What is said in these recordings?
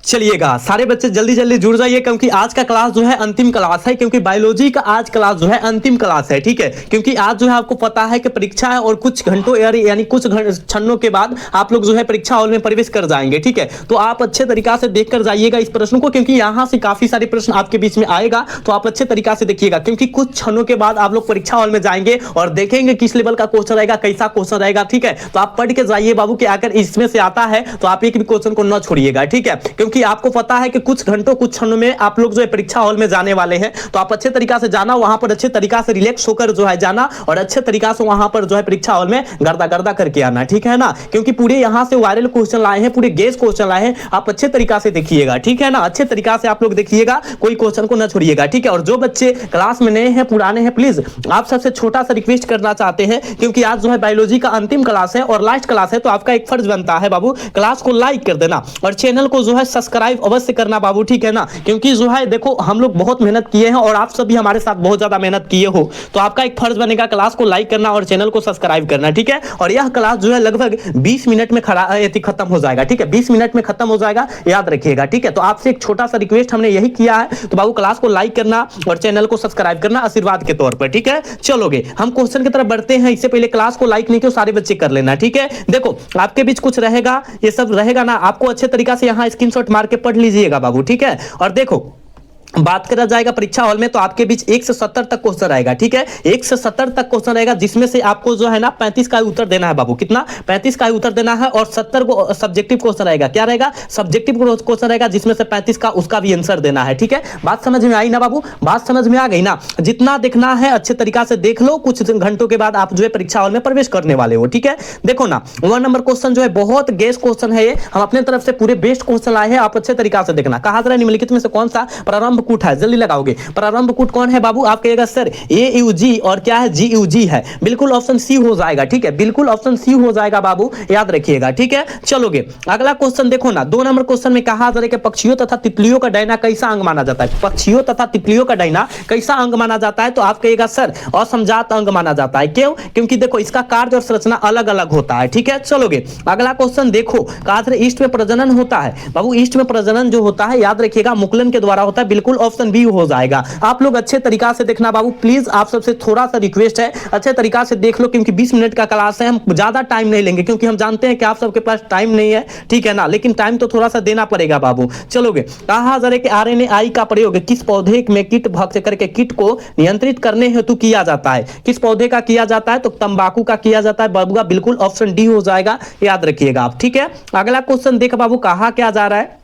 चलिएगा सारे बच्चे जल्दी जल्दी जुड़ जाइए क्योंकि आज का क्लास जो है अंतिम क्लास है, क्योंकि बायोलॉजी का आज क्लास जो है अंतिम क्लास है। ठीक है, क्योंकि आज जो है आपको पता है कि परीक्षा है और कुछ घंटों यानी कुछ क्षणों के बाद आप लोग जो है परीक्षा हॉल में प्रवेश कर जाएंगे। ठीक है, तो आप अच्छे तरीका से देख कर जाइएगा इस प्रश्न को, क्योंकि यहाँ से काफी सारे प्रश्न आपके बीच में आएगा, तो आप अच्छे तरीका से देखिएगा, क्योंकि कुछ क्षणों के बाद आप लोग परीक्षा हॉल में जाएंगे और देखेंगे किस लेवल का क्वेश्चन रहेगा, कैसा क्वेश्चन रहेगा। ठीक है, तो आप पढ़ के जाइए बाबू कि अगर इसमें से आता है तो आप एक भी क्वेश्चन को न छोड़िएगा। ठीक है, क्योंकि आपको पता है कि कुछ घंटों कुछ क्षणों में आप लोग जो है परीक्षा हॉल में जाने वाले हैं, तो आप अच्छे तरीका से जाना, वहां पर अच्छे तरीका से रिलैक्स होकर जो है जाना और अच्छे तरीका से वहां पर जो है परीक्षा हॉल में गर्दा गर्दा करके आना। ठीक है ना, क्योंकि पूरे यहां से वायरल क्वेश्चन लाए हैं, पूरे गेस क्वेश्चन लाए हैं, आप अच्छे तरीका से देखिएगा। ठीक है ना, अच्छे तरीका से आप लोग देखिएगा, कोई क्वेश्चन को ना छोड़िएगा। ठीक है, और जो बच्चे क्लास में नए हैं पुराने हैं, प्लीज आप सबसे छोटा सा रिक्वेस्ट करना चाहते हैं, क्योंकि आज जो है बायोलॉजी का अंतिम क्लास है और लास्ट क्लास है, तो आपका एक फर्ज बनता है बाबू क्लास को लाइक कर देना और चैनल को जो है सब्सक्राइब अवश्य करना बाबू। ठीक है ना, क्योंकि जो है देखो हम लोग बहुत मेहनत किए हैं और आप सभी हमारे साथ बहुत ज्यादा मेहनत किए हो, तो आपका एक फर्ज बनेगा क्लास को लाइक करना और चैनल को सब्सक्राइब करना। ठीक है, और यह क्लास जो है लगभग 20 मिनट में खत्म हो जाएगा। ठीक है, 20 मिनट में खत्म हो जाएगा, याद रखिएगा। ठीक है, तो आपसे एक छोटा सा रिक्वेस्ट हमने यही किया है, तो बाबू क्लास को लाइक करना और चैनल को सब्सक्राइब करना आशीर्वाद के तौर पर। ठीक है, चलोगे हम क्वेश्चन की तरफ बढ़ते हैं, इससे पहले क्लास को लाइक नहीं किया सारे बच्चे कर लेना। ठीक है, देखो आपके बीच कुछ रहेगा, ये सब रहेगा ना, आपको अच्छे तरीका से यहाँ स्क्रीनशॉट मार के पढ़ लीजिएगा बाबू। ठीक है, और देखो बात करा जाएगा परीक्षा हॉल में, तो आपके बीच 1 से 70 तक क्वेश्चन रहेगा। ठीक है, 1 से 70 तक क्वेश्चन रहेगा, जिसमें से आपको जो है ना 35 का उत्तर देना है बाबू। कितना? 35 का उत्तर देना है, और 70 को सब्जेक्टिव क्वेश्चन रहेगा। क्या रहेगा? सब्जेक्टिव क्वेश्चन रहेगा, जिसमें से 35 का उसका भी आंसर देना है। ठीक है, बात समझ में आई ना बाबू? बात समझ में आ गई ना? जितना देखना है अच्छे तरीका से देख लो, कुछ घंटों के बाद आप जो है परीक्षा हॉल में प्रवेश करने वाले हो। ठीक है, देखो ना 1 नंबर क्वेश्चन जो है बहुत गेस क्वेश्चन है, ये हम अपने तरफ से पूरे बेस्ट क्वेश्चन लाए हैं, आप अच्छे तरीका से देखना। कहा जा रहा है निम्नलिखित में से कौन सा प्रारंभ कूट है? जल्दी लगाओगे। प्रारंभ कूट कौन है बाबू? आप कहिएगा सर AUG और क्या है GUG है। बिल्कुल ऑप्शन सी हो जाएगा। ठीक है, बिल्कुल ऑप्शन सी हो जाएगा बाबू, याद रखिएगा। ठीक है, चलोगे अगला क्वेश्चन देखो ना, 2 नंबर क्वेश्चन में कहा जा रहा है कि पक्षियों तथा तितलियों का डायना कैसा अंग माना जाता है? पक्षियों तथा तितलियों का डायना कैसा अंग माना जाता है? तो आप कहिएगा सर असमजात अंग माना जाता है। क्यों? क्योंकि देखो इसका कार्य और संरचना अलग अलग होता है। ठीक है, चलोगे अगला क्वेश्चन देखो, कहा जा रहा है ईस्ट में प्रजनन होता है बाबू। ईस्ट में प्रजनन जो होता है याद रखिएगा मुकुलन के द्वारा होता है, बिल्कुल ऑप्शन बी हो जाएगा। आप लोग अच्छे तरीका से देखना बाबू, प्लीज आप सबसे थोड़ा सा रिक्वेस्ट है, अच्छे तरीका से देख लो, क्योंकि 20 मिनट का क्लास है, हम ज्यादा टाइम नहीं लेंगे, क्योंकि हम जानते हैं कि आप सबके पास टाइम नहीं है। ठीक है ना, लेकिन टाइम तो थोड़ा सा देना पड़ेगा बाबू। चलोगे कहा जा रहा है कि RNAi का प्रयोग किस पौधे में कीट भक्त करके कीट को नियंत्रित करने हेतु किया जाता है? किस पौधे का किया जाता है? तो तंबाकू का किया जाता है बाबूगा, बिल्कुल ऑप्शन डी हो जाएगा, याद रखिएगा आप। ठीक है, अगला क्वेश्चन देख बाबू, कहा क्या जा रहा है?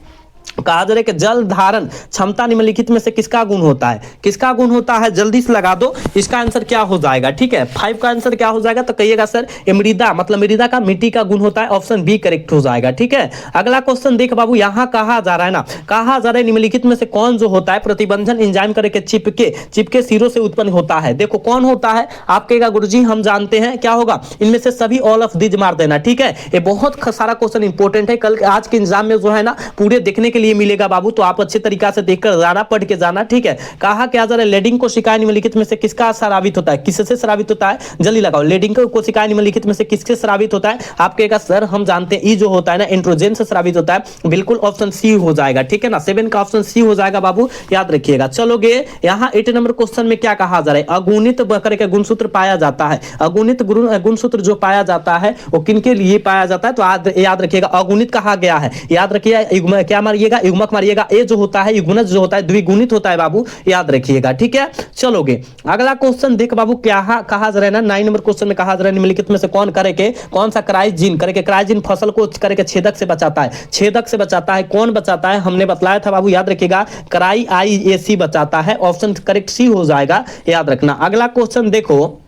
कहा जा रहा है कि जल धारण क्षमता निम्नलिखित में से किसका गुण होता है? किसका गुण होता है? जल्दी से लगा दो, इसका आंसर क्या हो जाएगा? ठीक है, 5 का आंसर क्या हो जाएगा? तो कहिएगा सर मृदा, मतलब मृदा का मिट्टी का गुण होता है, ऑप्शन बी करेक्ट हो जाएगा। ठीक है, अगला क्वेश्चन देख बाबू, यहां कहा जा रहा है ना, कहा जा रहा है निम्नलिखित में से कौन जो होता है प्रतिबंधन एंजाइम करके चिपके सिरों से उत्पन्न होता है? देखो कौन होता है? आप कहेगा गुरुजी हम जानते हैं, क्या होगा? इनमें से सभी ऑल ऑफ दीज मार देना। ठीक है, ये बहुत सारा क्वेश्चन इंपॉर्टेंट है, कल आज के एग्जाम में जो है ना पूरे देखने के लिए मिलेगा बाबू, तो आप अच्छे तरीका से देखकर जाना, पढ़ के जाना। ठीक है, कहा क्या जा रहा है लेडिंग कोशिकाएं निम्नलिखित में से किसका स्रावित होता है? किससे स्रावित होता है? जल्दी लगाओ, लेडिंग कोशिकाएं निम्नलिखित में से किससे स्रावित होता है? आप कहेगा सर हम जानते हैं, ई जो होता है ना एंड्रोजन से स्रावित होता है, बिल्कुल ऑप्शन सी हो जाएगा। ठीक है ना, 7 का ऑप्शन सी हो जाएगा बाबू, याद रखिएगा। चलोगे यहाँ 8 नंबर क्वेश्चन में क्या कहा जा रहा है? अगुणित करके गुणसूत्र पाया जाता है। अगुणित गुणसूत्र जो पाया जाता है वो किनके लिए पाया जाता है? तो याद रखिएगा अगुणित कहा गया है, याद रखिएगा क्या मारिएगा? युग्मक मारिएगा। ए जो होता है युग्मनज जो होता है द्विगुणित होता है बाबू, याद रखिएगा। ठीक है, चलोगे अगला क्वेश्चन देख बाबू, क्या कहा जा रहा है ना 9 नंबर क्वेश्चन में कहा जा रहा है निम्नलिखित में से कौन सा क्राइजीन करके क्राइजीन फसल को करके छेदक से बचाता है? छेदक से बचाता है, कौन बचाता है? हमने बतलाया था बाबू, याद रखिएगा IAC बचाता है, ऑप्शन करेक्ट सी हो जाएगा, याद रखना। अगला क्वेश्चन देखो,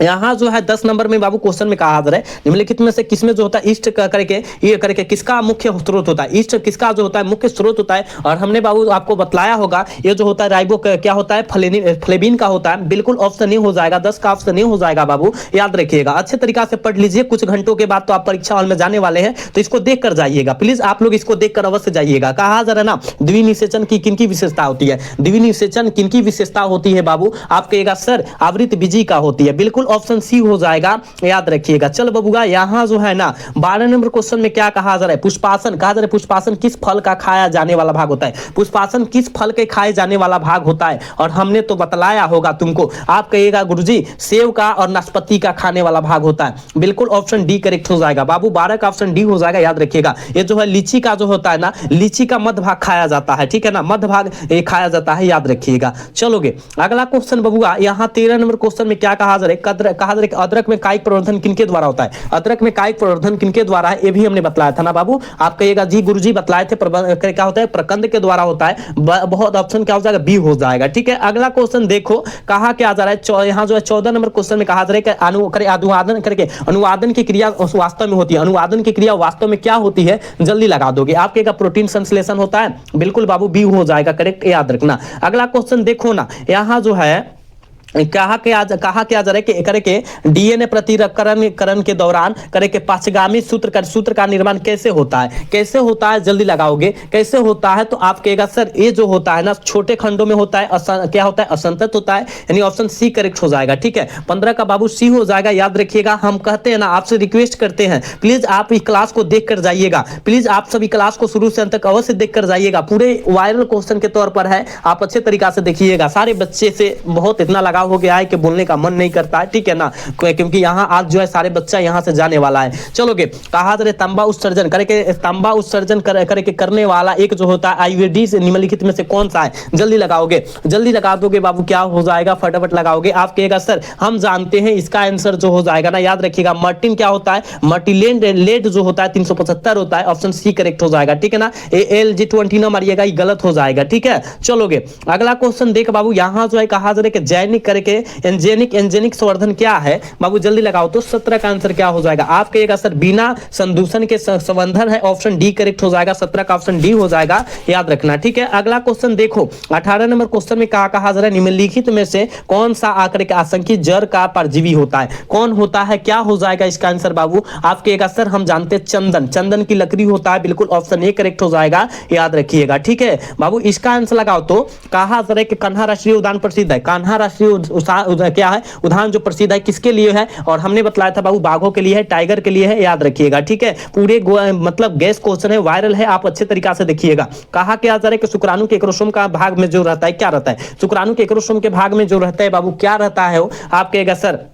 यहाँ जो है 10 नंबर में बाबू क्वेश्चन में कहा जा रहा है निम्नलिखित में से किसमें जो होता है ईस्ट करके ये करके किसका मुख्य स्रोत होता है? ईस्ट किसका जो होता है मुख्य स्रोत होता है? और हमने बाबू आपको बतलाया होगा ये जो होता है राइबो क्या होता है? फ्लेविन का होता है, बिल्कुल ऑप्शन नहीं हो जाएगा, 10 का ऑप्शन नहीं हो जाएगा बाबू, याद रखिएगा। अच्छे तरीका से पढ़ लीजिए, कुछ घंटों के बाद तो आप परीक्षा हॉल में जाने वाले हैं, तो इसको देख कर जाइएगा, प्लीज आप लोग इसको देख कर अवश्य जाइएगा। कहा जा रहा है ना द्विनिषेचन की किनकी विशेषता होती है? द्विनिषेचन किनकी विशेषता होती है बाबू? आप कहिएगा सर आवृत बीजी का होती है, बिल्कुल बिल्कुल ऑप्शन सी हो जाएगा, याद रखिएगा। चलो बबुआ यहाँ जो है ना 12 नंबर क्वेश्चन में क्या कहा जा रहा है, पुष्पासन कहा जा रहा है। पुष्पासन किस फल का खाया जाने वाला भाग होता है, पुष्पासन किस फल के खाए जाने वाला भाग होता है, और हमने तो बतलाया होगा तुमको। आप कहिएगा गुरुजी सेव का और नाशपाती का खाने वाला भाग होता है, बिल्कुल ऑप्शन डी करेक्ट हो जाएगा बाबू, 12 का ऑप्शन डी हो जाएगा, याद रखिएगा। ये जो है लीची का जो होता है ना, लीची का मध्य भाग खाया जाता है, ठीक है ना, मध्य भाग ये खाया जाता है, याद रखिएगा। चलोगे अगला क्वेश्चन बबुआ, यहाँ 13 नंबर क्वेश्चन में क्या कहा जा रहा है, कहा जा रहा है कि अदरक में कायिक प्रवर्धन किनके द्वारा होता है, अदरक में कायिक प्रवर्धन किनके द्वारा है, ये भी हमने बतलाया था ना बाबू। आप कहिएगा जी गुरुजी बतलाए थे, क्या होता है, प्रकंद के द्वारा होता है, बहुत ऑप्शन क्या हो जाएगा, बी हो जाएगा, ठीक है। अगला क्वेश्चन देखो कहा क्या जा रहा है, यहाँ जो है 14 नंबर क्वेश्चन में कहा जा रहा है अनुवादन करके, अनुवादन की क्रिया वास्तव में होती है, अनुवादन की क्रिया वास्तव में क्या होती है, जल्दी लगा दोगे। आपके का प्रोटीन संश्लेषण होता है, बिल्कुल बाबू बी हो जाएगा करेक्ट, याद रखना। अगला क्वेश्चन देखो ना, यहाँ जो है कहा क्या जा रहा है कि करके डीएनए प्रतिकरण के दौरान करके पांचगामी सूत्र का निर्माण कैसे होता है, कैसे होता है, जल्दी लगाओगे कैसे होता है। तो आप कहेगा सर ये जो होता है ना छोटे खंडों में होता है, क्या होता है, असंतत होता है, यानी ऑप्शन सी करेक्ट हो जाएगा, ठीक है। 15 का बाबू सी हो जाएगा, याद रखिएगा। हम कहते हैं ना, आपसे रिक्वेस्ट करते हैं प्लीज आप इस क्लास को देख कर जाइएगा, प्लीज आप सभी क्लास को शुरू से अंत तक अवश्य देख कर जाइएगा, पूरे वायरल क्वेश्चन के तौर पर है, आप अच्छे तरीका से देखिएगा। सारे बच्चे से बहुत इतना लगा हो गया है कि बोलने का मन नहीं करता है, ठीक है ना, क्योंकि यहाँ आज जो है सारे बच्चा यहाँ से जाने वाला है। चलोगे कहा जा रहा है तंबा उत्सर्जन करके, तंबा उत्सर्जन करके करने वाला एक जो होता है आयुर्वेदी से निम्नलिखित में से कौन सा है, जल्दी लगाओगे, जल्दी लगा दोगे बाबू, क्या हो जाएगा, फटाफट लगाओगे। आप कहेगा सर हम जानते हैं, इसका आंसर जो हो जाएगा ना, याद रखिएगा मर्टिन क्या होता है, मर्टिलेंड लेड जो होता है 375 होता है, ऑप्शन सी करेक्ट हो जाएगा, ठीक है ना। LG20 ना मारिएगा, ये गलत हो जाएगा, ठीक है। चलोगे अगला क्वेश्चन देख बाबू, यहाँ जो है कहा जा रहा है कि जैनिक करके एंजेनिक संवर्धन क्या है बाबू, जल्दी लगाओ। तो 17 का आंसर क्या हो जाएगा, आप कहिएगा सर बिना संदूषण के संवर्धन है, ऑप्शन डी करेक्ट हो जाएगा, 17 का ऑप्शन डी हो जाएगा, याद रखना, ठीक है। अगला क्वेश्चन देखो 18 नंबर क्वेश्चन में कहा जा रहा है निम्नलिखित में से कौन सा आकर के आशंकित जड़ का परजीवी होता है, कौन होता है, क्या हो जाएगा इसका आंसर बाबू। आप कहिएगा सर हम जानते हैं चंदन, चंदन की लकड़ी होता है, बिल्कुल ऑप्शन ए करेक्ट हो जाएगा, याद रखिएगा, ठीक है बाबू। इसका आंसर लगाओ। तो कहा जा रहा है कि कान्हा राष्ट्रीय उद्यान प्रसिद्ध है, कान्हा राष्ट्रीय क्या है उद्यान जो प्रसिद्ध है, किसके लिए है, और हमने बतलाया था बाबू बाघों के लिए है, टाइगर के लिए है, याद रखिएगा, ठीक है। पूरे मतलब गैस क्वेश्चन है, वायरल है, आप अच्छे तरीका से देखिएगा। कहा क्या जा रहा है कि शुक्राणु के क्रोमोसोम का भाग में जो रहता है क्या रहता है, शुक्राणु के क्रोमोसोम के भाग में जो रहता है बाबू क्या रहता है, आप कहेगा सर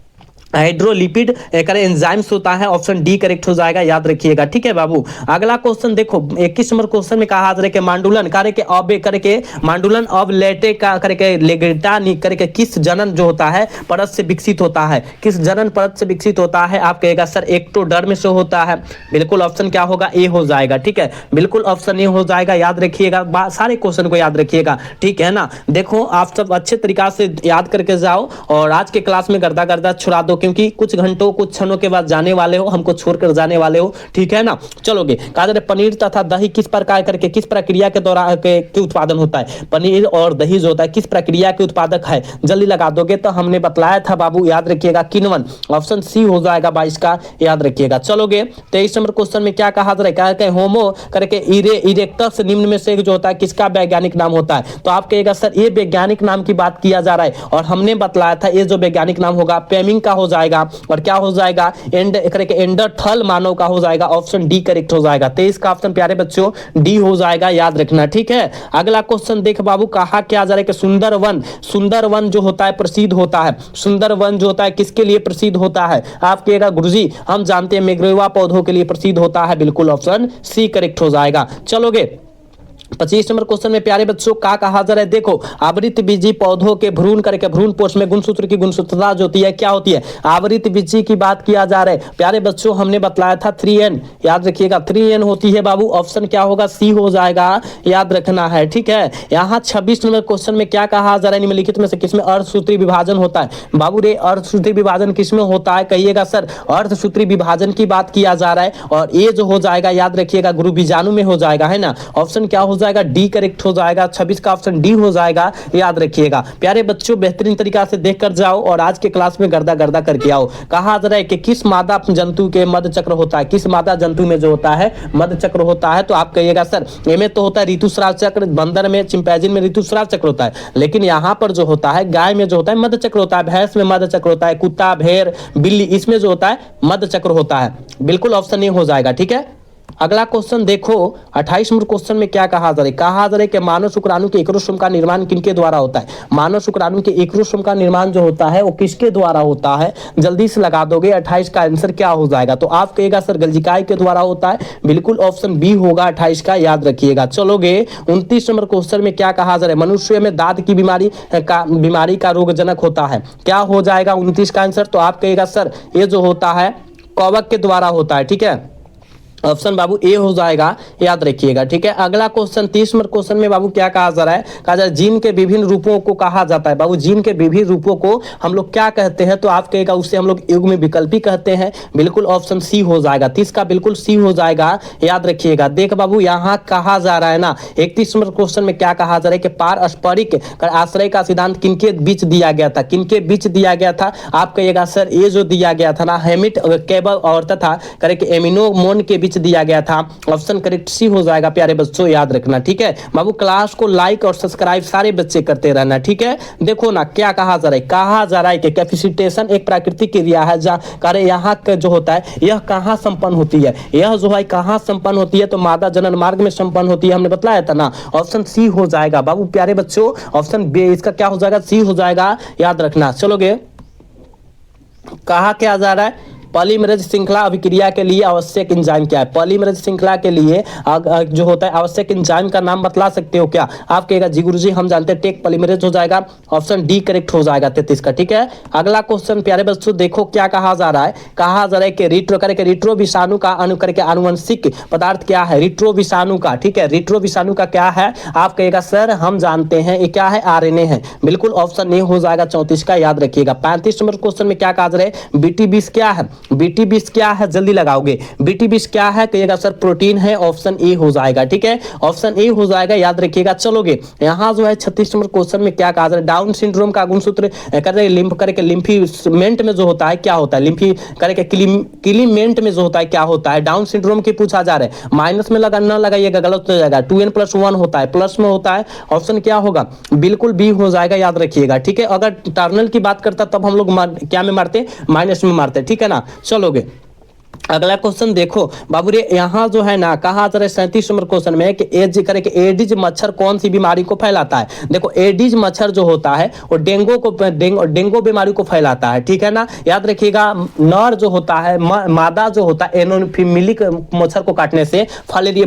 हाइड्रोलिपिड एंजाइम्स होता है, ऑप्शन डी करेक्ट हो जाएगा, याद रखिएगा, ठीक है बाबू। अगला क्वेश्चन देखो 21 नंबर क्वेश्चन में कहा जा रहा है कि मांडुलन करके मांडुलन ऑफ लेटे का करके लेगेटा करके किस जनन जो होता है परत से विकसित होता है, किस जनन परत से विकसित होता है, आप कहेगा सर एक्टोडर्म से होता है, बिल्कुल ऑप्शन क्या होगा, ए हो जाएगा, ठीक है, बिल्कुल ऑप्शन ए हो जाएगा, याद रखिएगा, सारे क्वेश्चन को याद रखिएगा, ठीक है ना। देखो आप सब अच्छे तरीका से याद करके जाओ और आज के क्लास में गर्दा छुड़ा दो, क्योंकि कुछ घंटों कुछ क्षणों के बाद जाने वाले हो, हमको छोड़कर जाने वाले हो, ठीक है ना। चलोगे कहा जा रहा है पनीर तथा दही किस प्रकार करके किस प्रक्रिया के दौरान के उत्पादन होता है, पनीर और दही जो होता है किस प्रक्रिया के उत्पादक है, जल्दी लगा दोगे। तो हमने बतलाया था बाबू, याद रखिएगा किण्वन, ऑप्शन सी हो जाएगा 22 का, याद रखिएगा। चलोगे 23 नंबर क्वेश्चन में क्या कहा जा रहा है, क्या होमो करके इरेक्टस निम्न में से जो होता है किसका वैज्ञानिक नाम होता है, तो आप कहेगा सर ये वैज्ञानिक नाम की बात किया जा रहा है, और हमने बतलाया था ये जो वैज्ञानिक नाम होगा पेमिंग का हो जाएगा, और क्या हो जाएगा एंडरथल मानव का हो जाएगा, ऑप्शन डी करेक्ट हो जाएगा। 23 का ऑप्शन प्यारे बच्चों डी हो जाएगा, याद रखना, ठीक है। अगला क्वेश्चन देख बाबू, कहा क्या जा रहा है कि सुंदर वन जो होता है प्रसिद्ध होता है, सुंदर वन जो होता है किसके लिए प्रसिद्ध होता है, आप कहेगा गुरुजी हम जानते हैं मेघरेवा पौधों के लिए प्रसिद्ध होता है, बिल्कुल ऑप्शन सी करेक्ट हो जाएगा। चलोगे 25 नंबर क्वेश्चन में प्यारे बच्चों का कहा जा रहा है, देखो आवृत बीजी पौधों के भ्रूण करके भ्रूण पोष में गुणसूत्र की गुणसूत्रता जो होती है क्या होती है, आवृत बीजी की बात किया जा रहा है प्यारे बच्चों, हमने बतलाया था 3N, याद रखिएगा 3N होती है बाबू, ऑप्शन क्या होगा, सी हो जाएगा, याद रखना है, ठीक है। यहाँ 26 नंबर क्वेश्चन में क्या कहा जा रहा है, निम्नलिखित में से किसमें अर्धसूत्री विभाजन होता है, बाबू रे अर्धसूत्री विभाजन किसमें होता है, कहिएगा सर अर्धसूत्री विभाजन की बात किया जा रहा है, और ये जो हो जाएगा याद रखिएगा गुरु बीजाणु में हो जाएगा, है ना, ऑप्शन क्या हो जाएगा जाएगा डी करेक्ट हो जाएगा, 26 का ऑप्शन डी हो जाएगा, याद रखिएगा प्यारे बच्चों। बेहतरीन तरीका से देख कर जाओ और आज के क्लास में गर्दा गर्दा करके आओ। कहा जा रहा है कि किस मादा जंतु के मध्य चक्र होता है, किस मादा जंतु में जो होता है मध्य चक्र होता है, तो आप कहिएगा सर ए में तो होता है ऋतुस्राव चक्र, बंदर में चिंपैंजी में ऋतुस्राव चक्र होता है, लेकिन यहाँ पर जो होता है गाय में जो होता है मध्य चक्र होता है, भैंस में मध्य चक्र होता है, कुत्ता भेड़ बिल्ली इसमें जो होता है मध्य चक्र होता है। बिल्कुल ऑप्शन ए हो जाएगा, ठीक है। अगला क्वेश्चन देखो 28 नंबर क्वेश्चन में क्या कहा जा रहा है, कहा जा रहा है कि मानव शुक्राणु के एक्रोसोम का निर्माण किनके द्वारा होता है। मानव शुक्राणु के एक्रोसोम का निर्माण जो होता है वो किसके द्वारा होता है, जल्दी से लगा दोगे 28 का आंसर क्या हो जाएगा, तो आप कहेगा सर गल्जिकाई के द्वारा होता है, बिल्कुल ऑप्शन बी होगा 28 का, याद रखिएगा। चलोगे 29 नंबर क्वेश्चन में क्या कहा जा रहा है, मनुष्य में दांत की बीमारी का रोगजनक होता है, क्या हो जाएगा 29 का आंसर, तो आप कहेगा सर ये जो होता है कवक के द्वारा होता है, ठीक है। ऑप्शन बाबू ए हो जाएगा, याद रखिएगा, ठीक है। अगला क्वेश्चन 30 नंबर क्वेश्चन में बाबू क्या कहा जा रहा है, कहा जा रहा है जीन के विभिन्न रूपों को कहा जाता है। बाबू जीन के विभिन्न रूपों को हम लोग क्या कहते हैं, तो आप कहेगा उससे हम लोग युग्म विकल्पी कहते हैं, बिल्कुल ऑप्शन सी हो जाएगा। 30 का बिल्कुल सी हो जाएगा, याद रखिएगा। देख बाबू यहाँ कहा जा रहा है ना 31 नंबर क्वेश्चन में क्या कहा जा रहा है कि पारस्परिक आश्रय का सिद्धांत किनके बीच दिया गया था, किनके बीच दिया गया था, आप कहिएगा सर ये जो दिया गया था ना हेमिट केबल और तथा करेक्ट एमिनोमोन के दिया गया था, ऑप्शन करेक्ट सी हो जाएगा प्यारे बच्चों, याद रखना, ठीक है। बाबू क्लास को लाइक और सब्सक्राइब सारे बच्चे करते रहना, ठीक है। देखो ना क्या कहा जा रहा है, कहा जा रहा है कि कैपेसिटेशन एक प्राकृतिक क्रिया है जहाँ करे यहाँ जो होता है यह कहाँ संपन्न होती है, यह जो है कहाँ संपन्न होती है, तो मादा जनन मार्ग में संपन्न होती है, हमने बताया था ना, ऑप्शन सी हो जाएगा बाबू प्यारे बच्चों, ऑप्शन बी इसका क्या हो जाएगा, सी हो जाएगा, याद रखना। चलोगे कहा क्या जा रहा है, पॉलीमरेज श्रृंखला अभिक्रिया के लिए आवश्यक एंजाइम क्या है, पॉलीमरेज श्रृंखला के लिए जो होता है आवश्यक एंजाइम का नाम बतला सकते हो क्या, आप कहेगा जी गुरुजी हम जानते हैं टेक पॉलीमरेज हो जाएगा, ऑप्शन डी करेक्ट हो जाएगा 33 का, ठीक है। अगला क्वेश्चन प्यारे बच्चों देखो क्या कहा जा रहा है, कहा जा रहा है कि रिट्रो विषाणु का आनुवंशिक पदार्थ क्या है, रिट्रो विषाणु का, ठीक है, रिट्रो विषाणु का क्या है, आप कहेगा सर हम जानते हैं ये क्या है, आरएनए है, बिल्कुल ऑप्शन ए हो जाएगा 34 का, याद रखिएगा। 35 नंबर क्वेश्चन में क्या कहा जा रहा है, बीटी20 क्या है, बीटी20 क्या है, जल्दी लगाओगे, बीटी20 क्या है, कहिएगा सर प्रोटीन है, ऑप्शन ए हो जाएगा, ठीक है, ऑप्शन ए हो जाएगा, याद रखिएगा। चलोगे यहाँ जो है 36 नंबर क्वेश्चन में क्या कहा जा रहा है, डाउन सिंड्रोम का गुणसूत्र करके लिम्फीमेंट में जो होता है क्या होता है, लिम्फी करके क्लीमेंट में जो होता है क्या होता है, डाउन सिंड्रोम की पूछा जा रहा है, माइनस में लगा न लगाइएगा, गलत हो जाएगा, 2n+1 होता है, प्लस में होता है, ऑप्शन क्या होगा, बिल्कुल बी हो जाएगा, याद रखिएगा, ठीक है। अगर टर्नल की बात करता तब हम लोग क्या में मारते, माइनस में मारते, ठीक है ना। चलोगे अगला क्वेश्चन देखो बाबू रे, यहाँ जो है ना कहा जा रहा है 37 नंबर क्वेश्चन में कि एडिज मच्छर कौन सी बीमारी को फैलाता है। देखो एडिज मच्छर जो होता है वो डेंगू बीमारी को फैलाता है, ठीक है ना, याद रखिएगा। नर जो होता है मादा जो होता है एनोफिलिक मच्छर को काटने से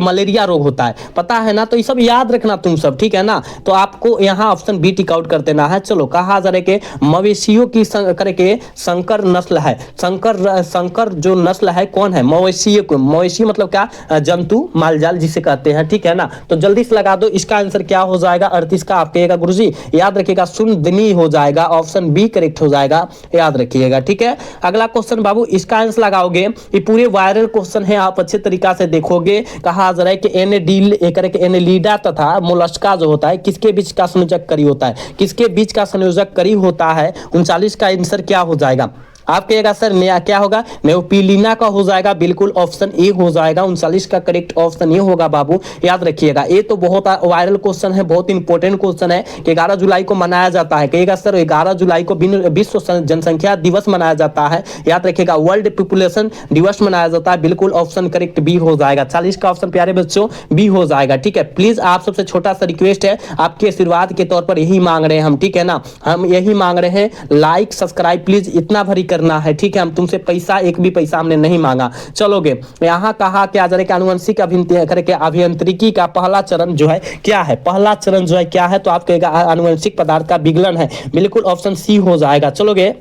मलेरिया रोग होता है, पता है ना, तो ये सब याद रखना तुम सब, ठीक है ना। तो आपको यहाँ ऑप्शन बी टिक आउट कर देना है। चलो कहा जा रहा है कि मवेशियों की करके संकर नस्ल है, संकर जो नस्ल है कौन है, मवेशी मतलब क्या, जंतु मालजाल जिसे कहते हैं, ठीक है ना। तो जल्दी से लगा दो, इसका आंसर क्या हो जाएगा 38 का, आप कहिएगा गुरुजी, याद रखिएगा सुनदनी हो जाएगा, ऑप्शन बी करेक्ट हो जाएगा, याद रखिएगा, ठीक है। अगला क्वेश्चन बाबू इसका आंसर लगाओगे, ये पूरे वायरल क्वेश्चन है, आप अच्छे तरीका से देखोगे। कहा जा रहा है कि एनेलिडा तथा मोलस्का जो होता है किसके बीच का संयोजक करी होता है, किसके बीच का संयोजक करी होता है, 39 का आंसर क्या हो जाएगा, आप कहिएगा सर नया क्या होगा, नेओपिलिना का हो जाएगा, बिल्कुल ऑप्शन ए हो जाएगा, 39 का करेक्ट ऑप्शन ये होगा बाबू, याद रखिएगा। ये तो बहुत वायरल क्वेश्चन है, बहुत इंपॉर्टेंट क्वेश्चन है कि 11 जुलाई को मनाया जाता है, कहिएगा सर 11 जुलाई को विश्व जनसंख्या दिवस मनाया जाता है, याद रखिएगा, वर्ल्ड पॉपुलेशन दिवस मनाया जाता है, बिल्कुल ऑप्शन करेक्ट बी हो जाएगा, 40 का ऑप्शन प्यारे बच्चों बी हो जाएगा, ठीक है। प्लीज आप सबसे छोटा सा रिक्वेस्ट है, आपके आशीर्वाद के तौर पर यही मांग रहे हैं हम, ठीक है ना, हम यही मांग रहे हैं, लाइक सब्सक्राइब प्लीज इतना भरी करना है, ठीक है, हम तुमसे पैसा एक भी पैसा हमने नहीं मांगा। चलोगे यहाँ कहा क्या जा रहा है कि आनुवंशिक अभियांत्रिकी का पहला चरण जो है क्या है, पहला चरण जो है क्या है, तो आप कहेगा आनुवंशिक पदार्थ का विघटन है, बिल्कुल ऑप्शन सी हो जाएगा। चलोगे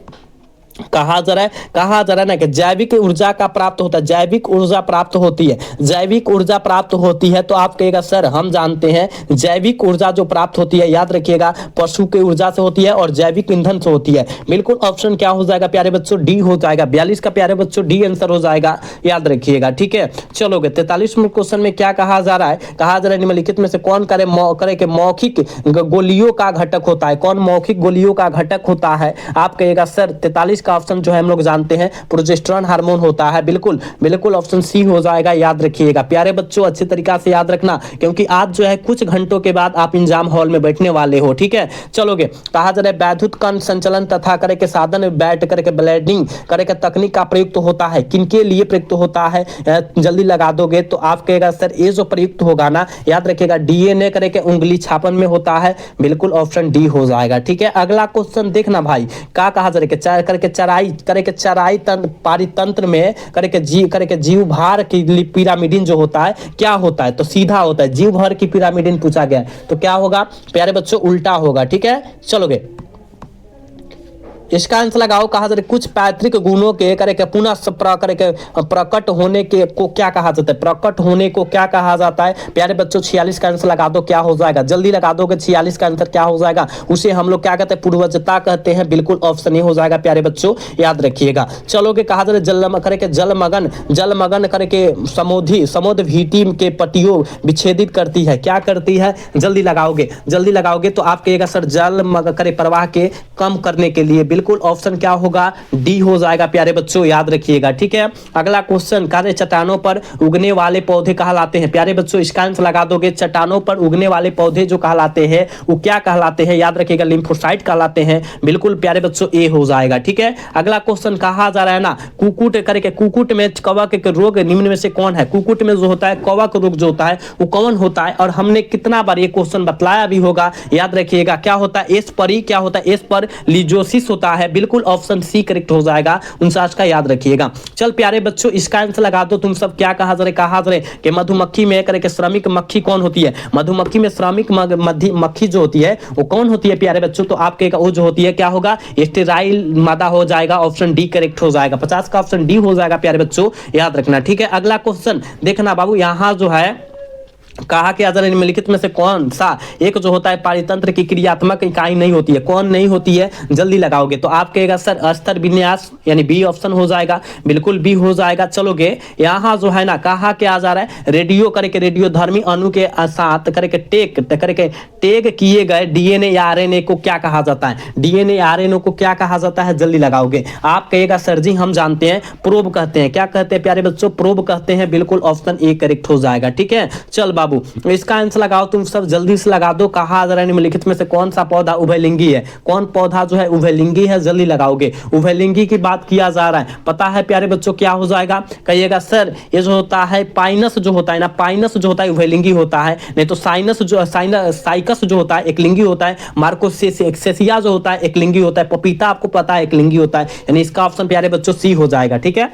कहा जा रहा है ना कि जैविक ऊर्जा का प्राप्त होता है, जैविक ऊर्जा प्राप्त होती है, जैविक ऊर्जा प्राप्त होती है। तो आप कहेगा सर हम जानते हैं जैविक ऊर्जा जो प्राप्त होती है, याद रखिएगा पशु की ऊर्जा से होती है और जैविक ईंधन से होती है। बिल्कुल ऑप्शन क्या हो जाएगा प्यारे बच्चों, डी हो जाएगा। 42 का प्यारे बच्चों डी आंसर हो जाएगा, याद रखिएगा। ठीक है, चलोगे 43वें क्वेश्चन में क्या कहा जा रहा है, कहा जा रहा है निम्नलिखित में से कौन करे के मौखिक गोलियों का घटक होता है, कौन मौखिक गोलियों का घटक होता है। आप कहेगा सर 43 का ऑप्शन जो है हम लोग जानते हैं प्रोजेस्टेरोन हार्मोन होता है। बिल्कुल बिल्कुल ऑप्शन सी हो जाएगा, याद रखिएगा प्यारे बच्चों, अच्छी तरीका से याद रखना क्योंकि आज जो है कुछ घंटों के बाद आप एग्जाम हॉल में बैठने वाले हो। ठीक है, चलोगे कहा जा रहा है वैद्युत कण संचलन तथा करे के साधन बैठ करके ब्लेडिंग करे के तकनीक का प्रयुक्त होता है, किनके लिए प्रयुक्त होता है, जल्दी लगा दोगे तो आप कहेगा सर ये जो प्रयुक्त होगा ना, याद रखिएगा डीएनए करे के उंगली छापन में होता है। बिल्कुल ऑप्शन डी हो जाएगा। ठीक है, अगला क्वेश्चन देखना भाई, क्या कहा जा रहा है करके चराई पारितंत्र में करके जीव भार की पिरामिडिन जो होता है क्या होता है, तो सीधा होता है जीव भार की पिरामिडिन पूछा गया है। तो क्या होगा प्यारे बच्चों, उल्टा होगा। ठीक है, चलोगे इसका आंसर लगाओ। कहा जाता है कुछ पैतृक गुणों के करके पुनः प्रकट होने के को क्या कहा जाता है, प्रकट होने को क्या कहा जाता है प्यारे बच्चों। 46 का आंसर लगा दो, क्या हो जाएगा, जल्दी लगा दोगे 46 का आंसर क्या हो जाएगा, उसे हम लोग क्या कहते हैं, पूर्वजता कहते हैं। बिल्कुल ऑप्शन ए हो जाएगा प्यारे बच्चों, याद रखिएगा। चलोगे कहा जाता है जलमगन करके समोध भीति के पटियों विच्छेदित करती है, क्या करती है, जल्दी लगाओगे तो आप कहिएगा सर जल करे प्रवाह के कम करने के लिए। बिल्कुल ऑप्शन क्या होगा, डी हो जाएगा प्यारे बच्चों, याद रखिएगा। ठीक है, अगला क्वेश्चन कहा चट्टानों पर उगने वाले पौधे कहलाते हैं। प्यारे बच्चों इसका आंसर लगा दोगे, चट्टानों पर उगने वाले पौधे जो कहलाते हैं वो क्या कहलाते हैं, याद रखिएगा लिम्फोसाइट कहलाते हैं। बिल्कुल प्यारे बच्चों ए हो जाएगा। ठीक है, अगला क्वेश्चन कहा जा रहा है ना कुकुट में कवक के रोग निम्न में से कौन है। कुकुट में जो होता है कवक रोग जो होता है वो कौन होता है, और हमने कितना बार ये क्वेश्चन बतलाया भी होगा, याद रखिएगा। क्या होता है एस पर, क्या होता है एस पर लिजोसिस होता है। बिल्कुल ऑप्शन सी करेक्ट हो जाएगा 49 का, याद रखिएगा। चल प्यारे बच्चों इसका आंसर लगा दो तुम सब। क्या कहा जा रहा है कि मधुमक्खी में करके श्रमिक मक्खी कौन होती है, मधुमक्खी में श्रमिक मक्खी जो होती है वो कौन होती है प्यारे बच्चों, तो आप कहेगा वो जो होती है क्या होगा, स्टेराइल मादा हो जाएगा। ऑप्शन डी करेक्ट हो जाएगा, 50 का ऑप्शन डी हो जाएगा प्यारे बच्चों, याद रखना। ठीक है, अगला क्वेश्चन देखना बाबू, यहां जो है कहा कि अगर निम्नलिखित में से कौन सा एक जो होता है पारितंत्र की क्रियात्मक इकाई नहीं होती है, कौन नहीं होती है, जल्दी लगाओगे तो आप कहेगा सर अस्तर विन्यास, यानी बी ऑप्शन हो जाएगा। बिल्कुल बी हो जाएगा। चलोगे यहाँ जो है ना कहा क्या जा रहा है, रेडियोधर्मी अणु के साथ टैग किए गए डीएनए या आरएनए को क्या कहा जाता है, डीएनए आरएनए को क्या कहा जाता है, जल्दी लगाओगे। आप कहेगा सर जी हम जानते हैं प्रोब कहते हैं, क्या कहते हैं प्यारे बच्चों, प्रोब कहते हैं। बिल्कुल ऑप्शन ए करेक्ट हो जाएगा। ठीक है, चल बाबू इसका आंसर लगाओ तुम सब, जल्दी से लगा दो। कहा जा रहा है निम्नलिखित में से कौन सा पौधा उभयलिंगी है, कौन पौधा जो है उभयलिंगी है, जल्दी लगाओगे। उभयलिंगी की बात किया जा रहा है, पता है प्यारे बच्चों क्या हो जाएगा, कहिएगा सर ये जो होता है पाइनस जो होता है ना, पाइनस जो होता है उभयलिंगी होता है, नहीं तो साइकस जो होता है एक लिंगी होता है, मार्कोसेसिया जो होता है एक लिंगी होता है, पपीता आपको पता है एक लिंगी होता है, यानी इसका ऑप्शन प्यारे बच्चों सी हो जाएगा। ठीक है,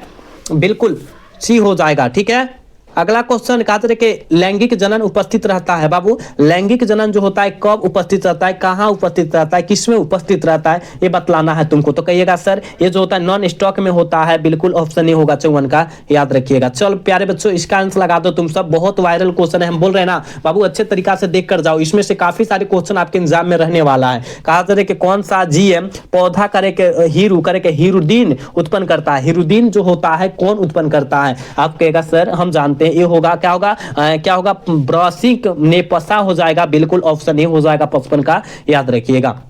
बिल्कुल सी हो जाएगा। ठीक है, अगला क्वेश्चन कहा कि लैंगिक जनन उपस्थित रहता है। बाबू लैंगिक जनन जो होता है कब उपस्थित रहता है, कहाँ उपस्थित रहता है, किसमें उपस्थित रहता है, ये बतलाना है तुमको। तो कहिएगा सर ये जो होता है नॉन स्टॉक में होता है। बिल्कुल ऑप्शन ए होगा 54 का, याद रखिएगा। चल प्यारे बच्चों इसका आंसर लगा दो तुम सब, बहुत वायरल क्वेश्चन है, हम बोल रहे हैं ना बाबू अच्छे तरीका से देख कर जाओ, इसमें से काफी सारे क्वेश्चन आपके एग्जाम में रहने वाला है। कहा जा रहा है कि कौन सा जीएम पौधा हीरुदीन उत्पन्न करता है, हीरुदीन जो होता है कौन उत्पन्न करता है, आप कहेगा सर हम जानते हैं ये होगा क्या होगा ब्रासिक नेपसा हो जाएगा। बिल्कुल ऑप्शन ए हो जाएगा 55 का, याद रखिएगा।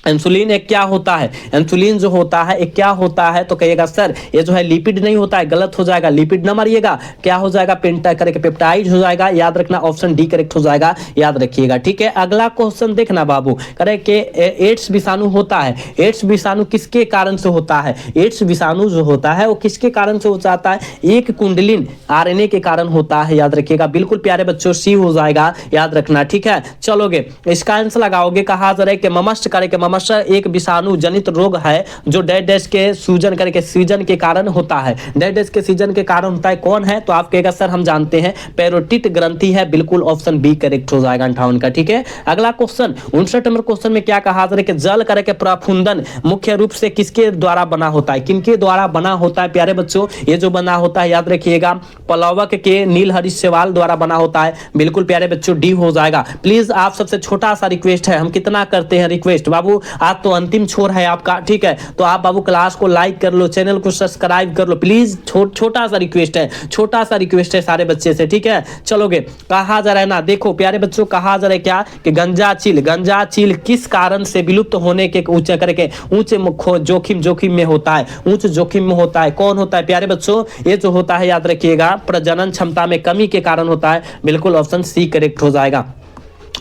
इंसुलिन एक क्या होता है, इंसुलिन जो होता है एक क्या होता है, तो कहिएगा सर ये जो है लिपिड नहीं होता है, गलत हो जाएगा, लिपिड न मारिएगा, क्या हो जाएगा पेप्टाइड हो जाएगा, याद रखना ऑप्शन डी करेक्ट हो जाएगा, याद रखिएगा। ठीक है, अगला क्वेश्चन देखना बाबू, करे के एड्स विषाणु होता है, एड्स विषाणु किसके कारण से होता है, एड्स विषाणु जो होता है वो किसके कारण से हो जाता है, एक कुंडलिन आरएनए के कारण होता है, याद रखिएगा। बिल्कुल प्यारे बच्चों सी हो जाएगा, याद रखना। ठीक है, चलोगे इसका आंसर लगाओगे। कहा जा रहा है कि ममस्ट करे समस्या एक विषाणु जनित रोग है जो डैश डैश के सूजन करके सीजन के कारण होता है। डैश डैश के सीजन के कारण होता है, कौन है? तो आप कहेगा सर हम जानते हैं, पैरोटिट ग्रंथि है। बिल्कुल ऑप्शन बी करेक्ट हो जाएगा 58 का। ठीक है, अगला क्वेश्चन 59 नंबर क्वेश्चन में क्या कहा जा रहा है कि जल करके प्रफुंदन मुख्य रूप से किसके द्वारा बना होता है, किनके द्वारा बना होता है प्यारे बच्चों? ये जो बना होता है याद रखिएगा प्लवक के नीलहरि सेवाल द्वारा बना होता है। बिल्कुल प्यारे बच्चों डी हो जाएगा। प्लीज आप सबसे छोटा सा रिक्वेस्ट है, हम कितना करते हैं रिक्वेस्ट बाबू, आज तो अंतिम छोर है आपका। ठीक है, तो आप बाबू क्लास को लाइक कर लो, चैनल को सब्सक्राइब कर लो प्लीज। छोटा सा रिक्वेस्ट है, छोटा सा रिक्वेस्ट है सारे बच्चे से। ठीक है, चलोगे। कहा जा रहा है ना, देखो प्यारे बच्चों कहा जा रहा है क्या कि गंजा चील किस कारण से विलुप्त होने के ऊंचे करके ऊंचे जोखिम में होता है, उच्च जोखिम में होता है। कौन होता है प्यारे बच्चों? ये जो होता है याद रखिएगा प्रजनन क्षमता में कमी के कारण होता है। बिल्कुल ऑप्शन सी करेक्ट हो जाएगा।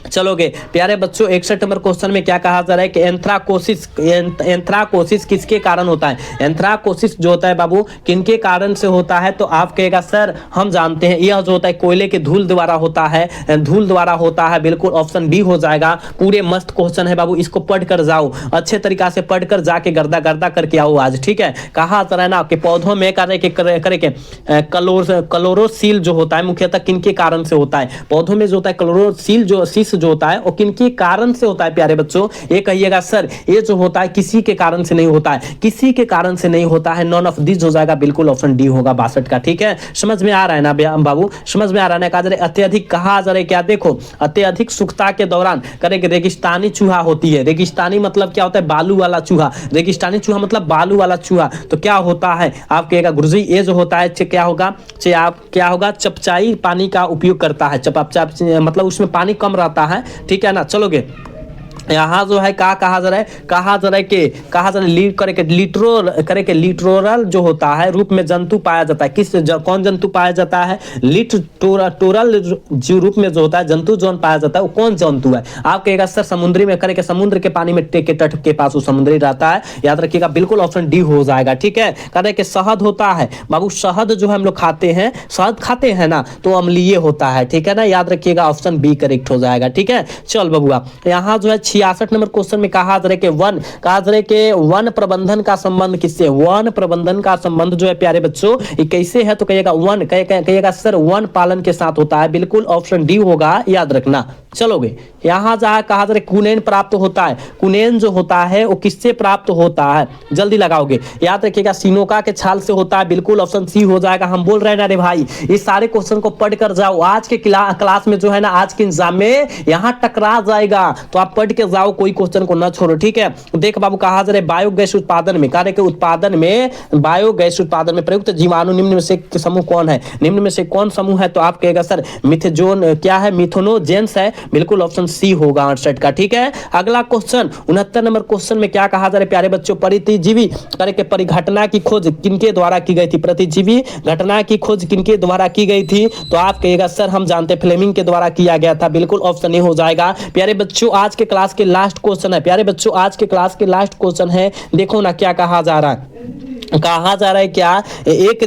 चलोगे प्यारे बच्चों 61 नंबर क्वेश्चन में क्या कहा जा रहा है कि एंथ्राकोसिस किसके कारण होता है? एंथ्राकोसिस जो होता है बाबू किनके कारण से होता है? तो आप कहेगा सर हम जानते हैं, यह जो होता है कोयले के धूल द्वारा होता है, धूल द्वारा होता है। बिल्कुल ऑप्शन बी हो जाएगा। पूरे मस्त क्वेश्चन है बाबू, इसको पढ़ कर जाओ, अच्छे तरीका से पढ़ कर जाके गर्दा करके आओ आज। ठीक है, कहा जा रहा है ना कि पौधों में क्लोरोसिल जो होता है मुख्यतः किनके कारण से होता है? पौधों में जो होता है क्लोरोसिल जो जो होता है वो किनके कारण से होता है प्यारे बच्चों? ये कहिएगा सर ये जो होता है किसी के कारण से नहीं होता है, किसी के कारण से नहीं होता है। नॉन ऑफ दिस हो जाएगा। बिल्कुल ऑप्शन डी होगा 62 का। ठीक है, समझ में आ रहा है ना बाबू? समझ में आ रहा है ना? कहा जा रहा है अत्यधिक, कहा जा रहा है क्या, देखो अत्यधिक शुष्कता के दौरान करेंगे रेगिस्तानी चूहा होती है। रेगिस्तानी मतलब क्या होता है? बालू वाला चूहा। रेगिस्तानी चूहा मतलब बालू वाला चूहा। तो क्या होता है आप कहेगा गुरुजी ये जो होता है क्या होगा? क्या होगा? चपचाई पानी का उपयोग करता है। मतलब उसमें पानी कम रहता है। ठीक है ना, चलोगे। यहाँ जो है क्या कहा जा रहा है? कहा जा रहा है कि लिटरोरल जो होता है रूप में जंतु पाया जाता है। कौन जंतु पाया जाता है? लिटरोरल जो रूप में जो होता है जंतु जो पाया जाता है वो कौन जंतु है? आप कहेगा सर समुद्री में करके समुद्र के पानी में के तट के पास वो समुद्री रहता है। याद रखिएगा बिल्कुल ऑप्शन डी हो जाएगा। ठीक है, कह रहे कि शहद होता है बाबू, शहद जो हम लोग खाते हैं, शहद खाते हैं ना, तो अम्लीय होता है। ठीक है ना, याद रखिएगा ऑप्शन बी करेक्ट हो जाएगा। ठीक है, चल बबुआ यहाँ जो है 66 नंबर क्वेश्चन में कहा जा रहा है कि वन प्रबंधन का संबंध किससे? वन प्रबंधन का संबंध जो है प्यारे बच्चों ये कैसे है? तो कहिएगा सर वन पालन के साथ होता है। बिल्कुल ऑप्शन डी होगा, याद रखना। चलोगे यहाँ जहाँ कहा जा रहा है कुनेन प्राप्त होता है। कुनेन जो होता है वो किससे प्राप्त होता है? जल्दी लगाओगे, याद रखिएगा सिनोका के छाल से होता है। बिल्कुल ऑप्शन सी हो जाएगा। हम बोल रहे हैं ना रे भाई, इस सारे क्वेश्चन को पढ़ कर जाओ। आज के क्लास में जो है ना, आज के एग्जाम में यहाँ टकरा जाएगा, तो आप पढ़ के जाओ, कोई क्वेश्चन को न छोड़ो। ठीक है, देख बाबू कहा जा रहा है बायोगैस उत्पादन में कार्य के उत्पादन में बायोगैस उत्पादन में प्रयुक्त जीवाणु निम्न में से समूह कौन है? निम्न में से कौन समूह है? तो आप कहेगा सर मिथेजोन क्या है? मिथेनोजेंस है। बिल्कुल ऑप्शन सी होगा 68 का। ठीक है, अगला क्वेश्चन 69 नंबर क्वेश्चन में क्या कहा जा रहा है प्यारे बच्चों? प्रतिजीवी करके परिघटना की खोज किनके द्वारा की गई थी? प्रतिजीवी घटना की खोज किनके द्वारा की गई थी? तो आप कहेगा सर हम जानते हैं फ्लेमिंग के द्वारा किया गया था। बिल्कुल ऑप्शन ए हो जाएगा। प्यारे बच्चों आज के क्लास के लास्ट क्वेश्चन है, प्यारे बच्चों आज के क्लास के लास्ट क्वेश्चन है। देखो ना क्या कहा जा रहा है। कहा जा रहा है क्या एक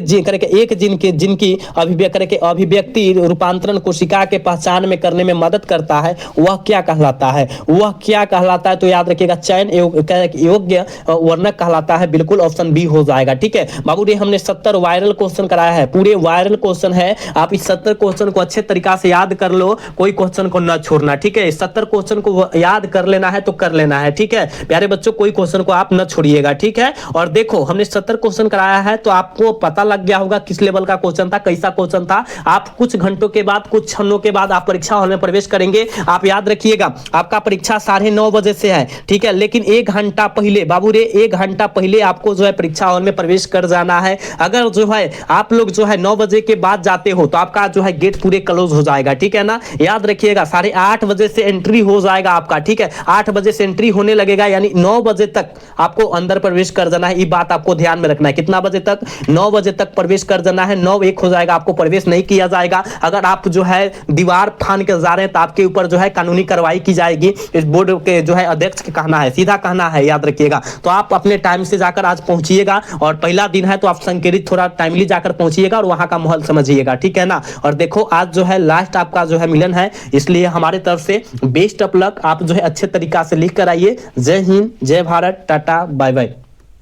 जिनकी अभिव्यक्ति रूपांतरण कोशिका के पहचान में करने में मदद करता है, वह क्या कहलाता है? वह क्या कहलाता है? तो याद रखिएगा चयन योग्य वर्णक कहलाता है। बिल्कुल ऑप्शन बी हो जाएगा। ठीक है बाबू रे, हमने 70 वायरल क्वेश्चन कराया है, पूरे वायरल क्वेश्चन है। आप इस 70 क्वेश्चन को अच्छे तरीका से याद कर लो, कोई क्वेश्चन को न छोड़ना। ठीक है, 70 क्वेश्चन को याद कर लेना है तो कर लेना है। ठीक है प्यारे बच्चों, कोई क्वेश्चन को आप न छोड़िएगा। ठीक है, और देखो हमने 70 क्वेश्चन कराया है तो आपको पता लग गया होगा किस लेवल का क्वेश्चन था, कैसा क्वेश्चन था। आप कुछ घंटों के बाद, कुछ क्षणों के बाद आप परीक्षा हॉल में प्रवेश करेंगे। आप याद रखिएगा आपका परीक्षा 9:30 बजे से है। ठीक है, लेकिन 1 घंटा पहले बाबू रे, 1 घंटा पहले आपको जो है परीक्षा हॉल में प्रवेश कर जाना है। अगर जो है आप लोग जो है 9 बजे के बाद जाते हो तो आपका जो है गेट पूरे क्लोज हो जाएगा। ठीक है ना, याद रखिएगा 8:30 बजे से एंट्री हो जाएगा आपका। ठीक है, 8 बजे से एंट्री होने लगेगा, यानी 9 बजे तक आपको अंदर प्रवेश कर जाना है। ये बात आपको ध्यान में रखना है। कितना बजे तक? 9 बजे तक प्रवेश कर जाना है। 9:01 हो जाएगा, आपको प्रवेश नहीं किया जाएगा। अगर आप जो है दीवार फान के जा रहे हैं तो आपके ऊपर जो है कानूनी कार्रवाई की जाएगी। इस बोर्ड के जो है अध्यक्ष के कहना है, सीधा कहना है, याद रखिएगा। तो आप अपने टाइम से जाकर आज पहुंचिएगा, और पहला दिन है तो आप संकेतित थोड़ा टाइमली जाकर पहुंचिएगा और वहां का माहौल समझिएगा, ठीक है ना। और देखो आज जो है लास्ट आपका जो है मिलन है, इसलिए हमारे तरफ से बेस्ट ऑफ लक। आप जो है अच्छे तरीका से लिख कर आइए। जय हिंद, जय भारत, टाटा, बाय बाय।